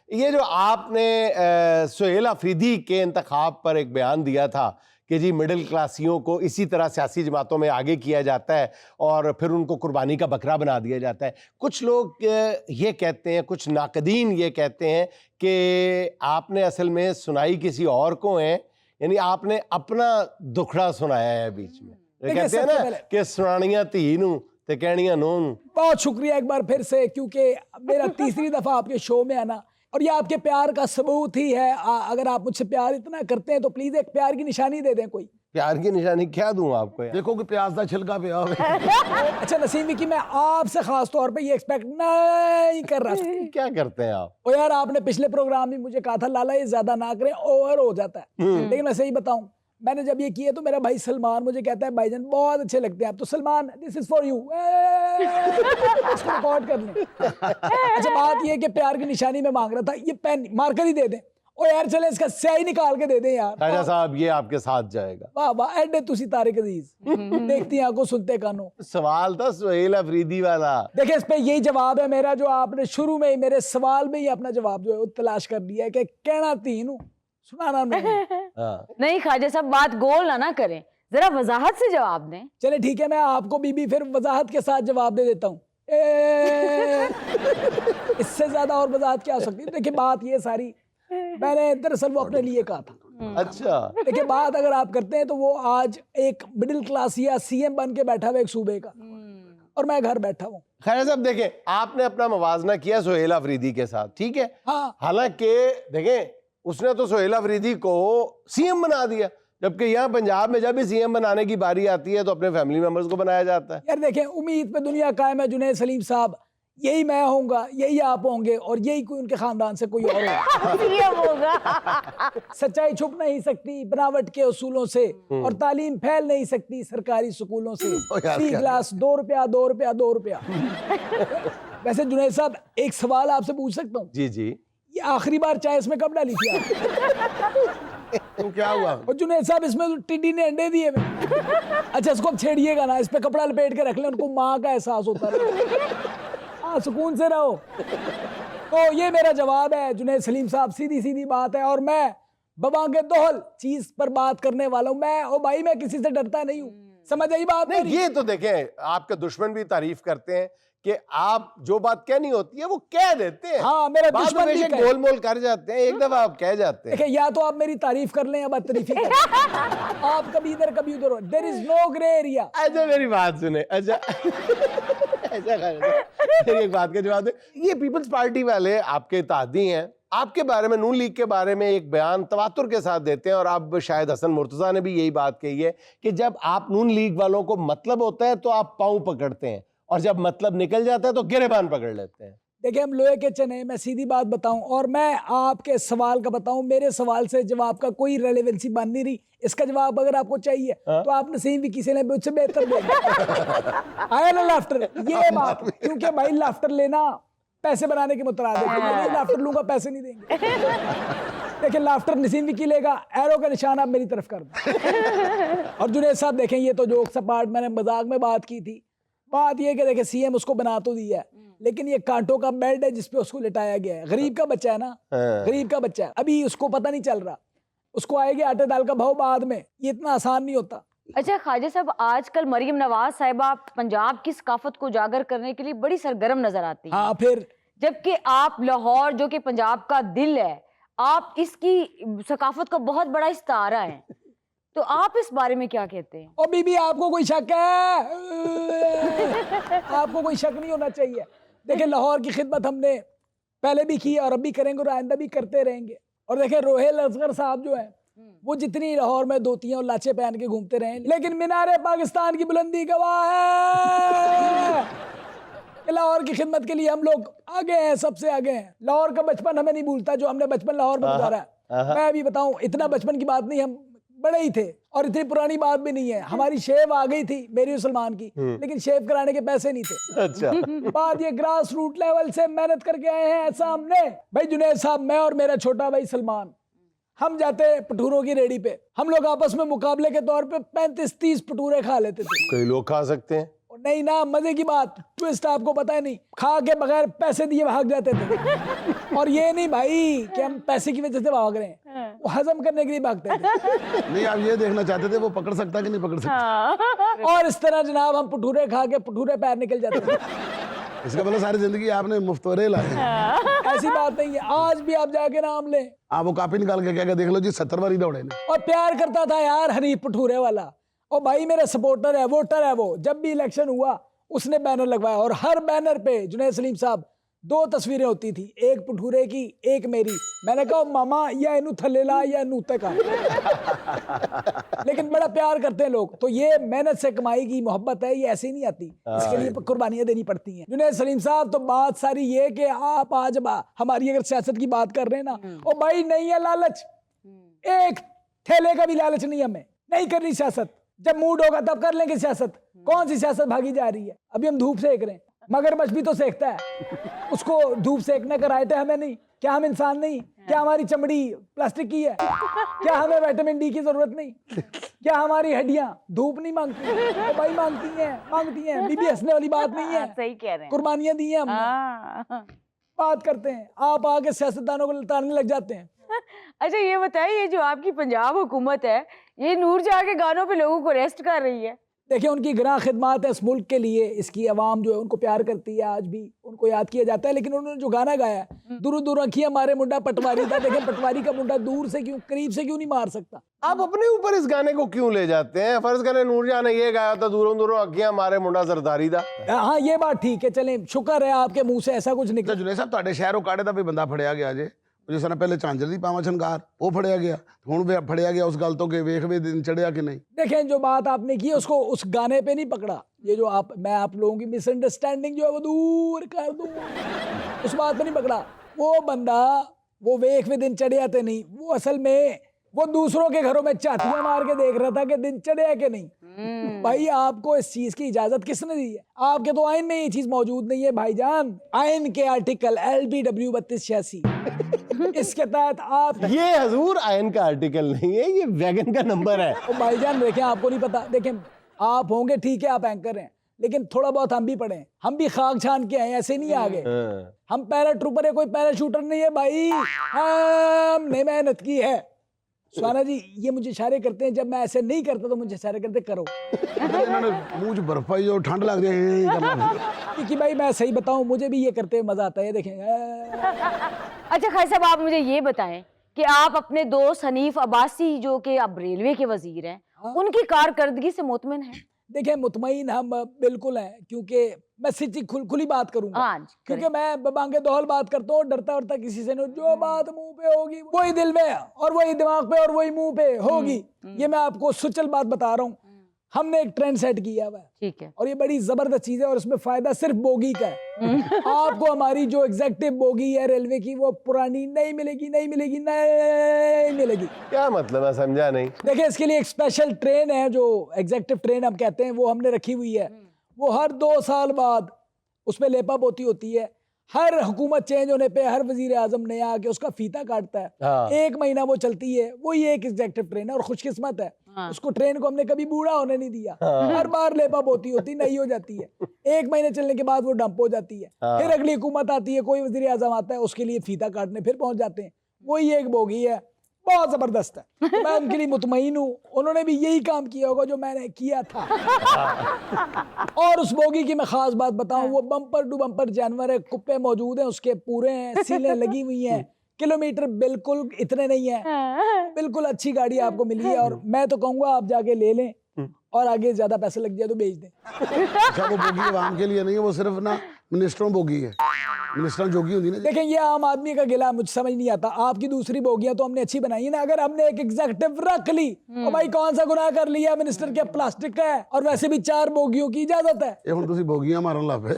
ये जो आपने सुहेल अफरीदी के इंतखाब पर एक बयान दिया था कि जी मिडिल क्लासियों को इसी तरह सियासी जमातों में आगे किया जाता है और फिर उनको कुर्बानी का बकरा बना दिया जाता है, कुछ लोग ये कहते हैं, कुछ नाकदीन ये कहते हैं कि आपने असल में सुनाई किसी और को है, यानी आपने अपना दुखड़ा सुनाया है बीच में। ये कहते हैं ना कि सुनानियां धी नूं ते कहनियां नूं नूं। बहुत शुक्रिया एक बार फिर से, क्योंकि मेरा तीसरी दफा आपके शो में आना और ये आपके प्यार का सबूत ही है। अगर आप मुझसे प्यार इतना करते हैं तो प्लीज एक प्यार की निशानी दे दें। कोई प्यार की निशानी क्या दूं आपको यार? देखो कि प्याज का छिलका पे आओ। अच्छा नसीम विकी, मैं आपसे खास तौर पे ये एक्सपेक्ट नहीं कर रहा था। क्या करते हैं आप? ओ यार, आपने पिछले प्रोग्राम में मुझे कहा था लाला ये ज्यादा ना करें, ओवर हो जाता है। लेकिन मैं सही बताऊं, मैंने जब ये किए तो मेरा भाई सलमान मुझे कहता है भाईजान बहुत अच्छे लगते हैं आप तो, Salman this is for you, इसको रिकॉर्ड कर लें। अच्छा बात ये कि प्यार की निशानी में मांग रहा था, ये पेन मार्कर ही दे दें। ओ यार चले इसका स्याही निकाल के दे दें यार। राजा साहब ये आपके साथ जाएगा। वाह वाह, एडे तुसी तारिक अजीज, देखती आंखों सुनते कानों। सवाल था सुहेल अफरीदी वाला। देखिए इस पे यही जवाब है मेरा, जो आपने शुरू में ही मेरे सवाल में ही अपना जवाब जो है वो तलाश कर लिया है कि कहना तीनों सुनाना नहीं। नहीं ख्वाजा साहब, बात गोल ना करें, जरा वजाहत से जवाब दें। चले ठीक है, मैं आपको बीबी फिर वजाहत के साथ जवाब दे देता हूँ। इससे ज्यादा और वजाहत क्या हो सकती है? देखिए बात ये सारी मैंने दरअसल वो अपने लिए कहा था। अच्छा देखिए बात अगर आप करते हैं तो वो आज एक मिडिल क्लास या सीएम बन के बैठा हुआ एक सूबे का, और मैं घर बैठा हूँ। खैर साहब देखें, आपने अपना मवाजना किया सुहेल अफरीदी के साथ, ठीक है। हाँ हालांकि देखें उसने तो सुहेल अफरीदी को सीएम बना दिया, जबकि यहाँ पंजाब में जब भी सीएम बनाने की बारी आती है तो अपने फैमिली मेंबर्स को बनाया जाता है। यार देखें, उम्मीद पे दुनिया कायम है जुनैद सलीम साहब, यही मैं होऊंगा, यही आप होंगे और यही कोई उनके खानदान से कोई और होगा। सच्चाई छुप नहीं सकती बनावट के उसूलों से, और तालीम फैल नहीं सकती सरकारी स्कूलों से। फी क्लास 2 रुपया 2 रुपया 2 रुपया। वैसे जुनैद साहब एक सवाल आपसे पूछ सकता हूँ? जी जी। ये आखिरी बार चाय इसमें कब डाली थी आप? तो क्या हुआ? और जुनैद साहब इसमें तो टिड्डी ने अंडे दिए में। अच्छा इसको अब छेड़िएगा ना, इस पे कपड़ा लपेट के रख लें, उनको माँ का एहसास होता है। हाँ सुकून से रहो। तो ये मेरा जवाब है जुनैद सलीम साहब, सीधी सीधी बात है। और मैं बबा के दोहल चीज पर बात करने वाला हूँ। मैं ओ भाई, मैं किसी से डरता नहीं हूँ, समझ आई बात? नहीं ये तो देखें, आपके दुश्मन भी तारीफ करते हैं कि आप जो बात कहनी होती है वो कह देते हैं। हाँ मेरा दुश्मन भी गोल मोल कर जाते हैं, एक दफा आप कह जाते हैं। देखिए या तो आप मेरी तारीफ कर लें या बदतरीफी कर लें। आप कभी इधर कभी उधर, there is no grey area. अच्छा मेरी बात सुने। अच्छा मेरी एक बात का जवाब दे। ये पीपल्स पार्टी वाले आपके इत्तेहादी हैं, आपके बारे में, नून लीग के बारे में एक बयान तवातुर के साथ देते हैं, और अब शायद हसन मुर्तजा ने भी यही बात कही है कि जब आप नून लीग वालों को मतलब होता है तो आप पाँव पकड़ते हैं, और जब मतलब निकल जाता है तो गिरेबान पकड़ लेते हैं। देखिए हम लोहे के चने, मैं सीधी बात बताऊं और मैं आपके सवाल का बताऊं, मेरे सवाल से जवाब का कोई रेलेवेंसी बन नहीं रही। इसका जवाब अगर आपको चाहिए तो आप नसीम विकी से मुझसे बेहतर देंगे। आया ना लाफ्टर, ये बात, क्योंकि भाई लाफ्टर लेना पैसे बनाने के मुतरादिफ है। मैं लाफ्टर लूंगा, पैसे नहीं देंगे। देखिए लाफ्टर नसीम विकी लेगा, एरो का निशान आप मेरी तरफ कर दो। और जुनैद साहब देखें, ये तो जोक सपाट मैंने मजाक में बात की थी। बात ये कि देखे सीएम उसको बना तो दिया है, लेकिन ये कांटों का बेड है जिसपे उसको लिटाया गया है। गरीब का बच्चा है ना, गरीब का बच्चा है, अभी उसको पता नहीं चल रहा, उसको आएगा आटे दाल का भाव बाद में। ये इतना आसान नहीं होता। अच्छा ख्वाजा साहब, आजकल मरियम नवाज साहिबा पंजाब की सकाफत को उजागर करने के लिए बड़ी सरगर्म नजर आती है। हाँ फिर, जबकि आप लाहौर जो कि पंजाब का दिल है, आप इसकी सकाफत का बहुत बड़ा इस्तारा है, तो आप इस बारे में क्या कहते हैं? ओ बीबी आपको कोई शक है? आपको कोई शक नहीं होना चाहिए। देखिए लाहौर की खिदमत हमने पहले भी की और अब भी करेंगे और आइंदा भी करते रहेंगे। और देखिए रोहेल असगर साहब जो हैं, वो जितनी लाहौर में धोतियां और लाचे पहन के घूमते रहे, लेकिन मीनारे पाकिस्तान की बुलंदी गवाह है। लाहौर की खिदमत के लिए हम लोग आगे हैं, सबसे आगे हैं। लाहौर का बचपन हमें नहीं भूलता, जो हमने बचपन लाहौर में गुजारा है। मैं अभी बताऊं, इतना बचपन की बात नहीं, हम बड़े ही थे और इतनी पुरानी बात भी नहीं है। हमारी शेव आ गई थी मेरी और सलमान की, लेकिन शेव कराने के पैसे नहीं थे। अच्छा बात ये ग्रास रूट लेवल से मेहनत करके आए हैं सामने। भाई जुनैद साहब, मैं और मेरा छोटा भाई सलमान, हम जाते पटूरों की रेडी पे, हम लोग आपस में मुकाबले के तौर पे 35-30 पटूरे खा लेते थे। कई लोग खा सकते हैं। और नहीं ना, मजे की बात, ट्विस्ट आपको पता है नहीं, खा के बगैर पैसे दिए भाग जाते थे। और ये नहीं भाई कि हम पैसे की वजह से भाग रहे हैं, वो हजम करने के लिए भागते थे। नहीं, आप ये देखना चाहते थे वो पकड़ सकता कि नहीं पकड़ सकता। और इस तरह जनाब हम भटूरे खा के भटूरे पैर निकल जाते थे। इसका मतलब सारी जिंदगी आपने मुफ्तोरे लाए। ऐसी बात नहीं है, आज भी आप जाके नाम लें। आप वो कापी निकाल के क्या देख लो जी, 70 बारी दौड़े ने। और प्यार करता था यार हनीफ भटूरे वाला, और भाई मेरा सपोर्टर है, वोटर है वो। जब भी इलेक्शन हुआ उसने बैनर लगवाया, और हर बैनर पे जुनैद सलीम साहब 2 तस्वीरें होती थी, एक भटूरे की एक मेरी। मैंने कहा मामा या इनू थल्ले ला या इनू उत्ते का। लेकिन बड़ा प्यार करते हैं लोग। तो ये मेहनत से कमाई की मोहब्बत है, ये ऐसे नहीं आती, इसके लिए कुर्बानियां देनी पड़ती हैं। जुनैद सलीम साहब, तो बात सारी ये कि आप आज हमारी अगर सियासत की बात कर रहे हैं ना, ओ भाई नहीं है लालच, एक थैले का भी लालच नहीं, हमें नहीं करनी सियासत। जब मूड होगा तब कर लेंगे सियासत। कौन सी सियासत भागी जा रही है? अभी हम धूप सेक रहे हैं, मगरमच्छ भी तो सेकता है, उसको धूप सेकने का राइट है हमें नहीं? क्या हम इंसान नहीं? क्या हमारी चमड़ी प्लास्टिक की है? क्या हमें विटामिन डी की जरूरत नहीं? क्या हमारी हड्डियां धूप नहीं मांगती? तो भाई मांगती हैं। बीबी हंसने वाली बात नहीं है, सही कह रहे हैं। कुर्बानियां दी हैं हमने। हाँ। बात करते हैं, आप आगे सियासतदानों को लताड़ने लग जाते हैं। अच्छा ये बताइए, ये जो आपकी पंजाब हुकूमत है, ये नूरजहां के गानों पे लोगों को अरेस्ट कर रही है। देखिए उनकी ग्रां खिदमात है इस मुल्क के लिए, इसकी आवाम जो है उनको प्यार करती है, आज भी उनको याद किया जाता है। लेकिन उन्होंने जो गाना गाया है, दूर दूर अखियां मारे मुंडा पटवारी था, लेकिन पटवारी का मुंडा दूर से क्यों, करीब से क्यों नहीं मार सकता? आप अपने ऊपर इस गाने को क्यों ले जाते हैं? फर्ज करें नूरजहां ने ये गाया था, दूरों दूरों अखियां मारे मुंडा जरदारी दा। हाँ ये बात ठीक है, चलें, शुक्र है आपके मुंह से ऐसा कुछ निकला। जुनेद साहब, ਤੁਹਾਡੇ ਸ਼ਹਿਰੋਂ ਕਾੜੇ ਦਾ ਵੀ ਬੰਦਾ ਫੜਿਆ ਗਿਆ ਜੇ, ਜਿਸ ਤਰ੍ਹਾਂ ਪਹਿਲੇ ਝਾਂਜਰ ਦੀ ਪਾਵਾਂ ਛਨਕਾਰ, ਉਹ ਫੜਿਆ ਗਿਆ, ਹੁਣ ਵੀ ਫੜਿਆ ਗਿਆ ਉਸ ਗੱਲ ਤੋਂ ਕਿ ਵੇਖ ਵੇ ਦਿਨ ਚੜਿਆ कि नहीं। देखें जो बात आपने की उसको उस गाने पे नहीं पकड़ा, ये जो मैं आप लोगों की मिसअंडरस्टैंडिंग जो है वो दूर कर दूं, उस बात पे नहीं पकड़ा। वो बंदा वो वेख वे दिन चढ़े आते नहीं, वो असल में वो दूसरों के घरों में चातियां मार के देख रहा था कि दिन चढ़े है कि नहीं। भाई आपको इस चीज की इजाजत किसने दी है? आपके तो आइन में ये चीज मौजूद नहीं है भाईजान। आइन के आर्टिकल LBW 3286 इसके तहत आप ये हजूर आयन का आर्टिकल नहीं है, ये वैगन का नंबर है। तो भाईजान देखें, आपको नहीं पता, देखें आप होंगे ठीक है, आप एंकर हैं, लेकिन थोड़ा बहुत हम भी पढ़े, हम भी खाक छान के आए, ऐसे नहीं आगे। हम पैरा ट्रूपर है, कोई पैराशूटर नहीं है भाई, हमने मेहनत की है। सुहाना जी ये मुझे इशारे करते हैं, जब मैं ऐसे नहीं करता तो मुझे इशारे करते करो। इन्होंने मुंह च बर्फ पाई और ठंड लग रही है। क्योंकि भाई मैं सही बताऊं, मुझे भी ये करते हुए मजा आता है, देखें। अच्छा खान साहब, आप मुझे ये बताएं कि आप अपने दोस्त हनीफ अब्बासी जो कि अब रेलवे के वजीर हैं, उनकी कारकर्दगी से मुतमिन हैं? देखें मुतमईन हम बिल्कुल हैं, क्योंकि मैं सच्ची खुली बात करूंगा, क्योंकि मैं बबांगे दोहल बात करता हूँ, डरता वरता किसी से नहीं। जो बात मुंह पे होगी वही दिल में और वही दिमाग पे और वही मुंह पे होगी। ये मैं आपको सुचल बात बता रहा हूँ। हमने एक ट्रेंड सेट किया हुआ है, ठीक है, और ये बड़ी जबरदस्त चीज है, और इसमें फायदा सिर्फ बोगी का है। आपको हमारी जो एग्जेक्टिव बोगी है रेलवे की, वो पुरानी नहीं मिलेगी, नहीं मिलेगी, नहीं मिलेगी। क्या मतलब है, समझा नहीं। देखिए इसके लिए एक स्पेशल ट्रेन है, जो एग्जेक्टिव ट्रेन हम कहते हैं, वो हमने रखी हुई है। वो हर 2 साल बाद उसमें लेपा पोती होती है। हर हुकूमत चेंज होने पे हर वजीर आजम नया आके उसका फीता काटता है। हाँ। 1 महीना वो चलती है, वो ये एक एग्जेक्टिव ट्रेन है, और खुशकिस्मत है उसको, ट्रेन को हमने कभी बूढ़ा होने नहीं दिया। हर बार लेपा पोती होती, नई हो जाती है, 1 महीने चलने के बाद वो डंप हो जाती है। फिर अगली हुकूमत आती है, कोई वजीर आजम आता है, उसके लिए फीता काटने फिर पहुंच जाते हैं। वही एक बोगी है, बहुत जबरदस्त है। तो मैं उनके लिए मुतमईन हूँ, उन्होंने भी यही काम किया होगा जो मैंने किया था। और उस बोगी की मैं खास बात बताऊं, वो बम्पर टू बम्पर जानवर है, कुप्पे मौजूद हैं उसके पूरे हैं, सीलें लगी हुई हैं, किलोमीटर बिल्कुल इतने नहीं है, बिल्कुल अच्छी गाड़ी आपको मिली है। और मैं तो कहूँगा आप जाके ले लें, और आगे ज्यादा पैसे लग जाए तो बेच दें। अच्छा वो बोगी आवाम के लिए नहीं है, वो सिर्फ ना मिनिस्टरों बोगी है, मिनिस्टर जोगी होती ना। देखें ये आम आदमी का गिला मुझे समझ नहीं आता। आपकी दूसरी बोगियां तो हमने अच्छी बनाई है ना, अगर हमने एक एग्जेक्टिव रख ली, और भाई कौन सा गुनाह कर लिया, मिनिस्टर के प्लास्टिक का है, और वैसे भी 4 बोगियों की इजाजत है। ये हुण तुसीं बोगियां मारन लग पे।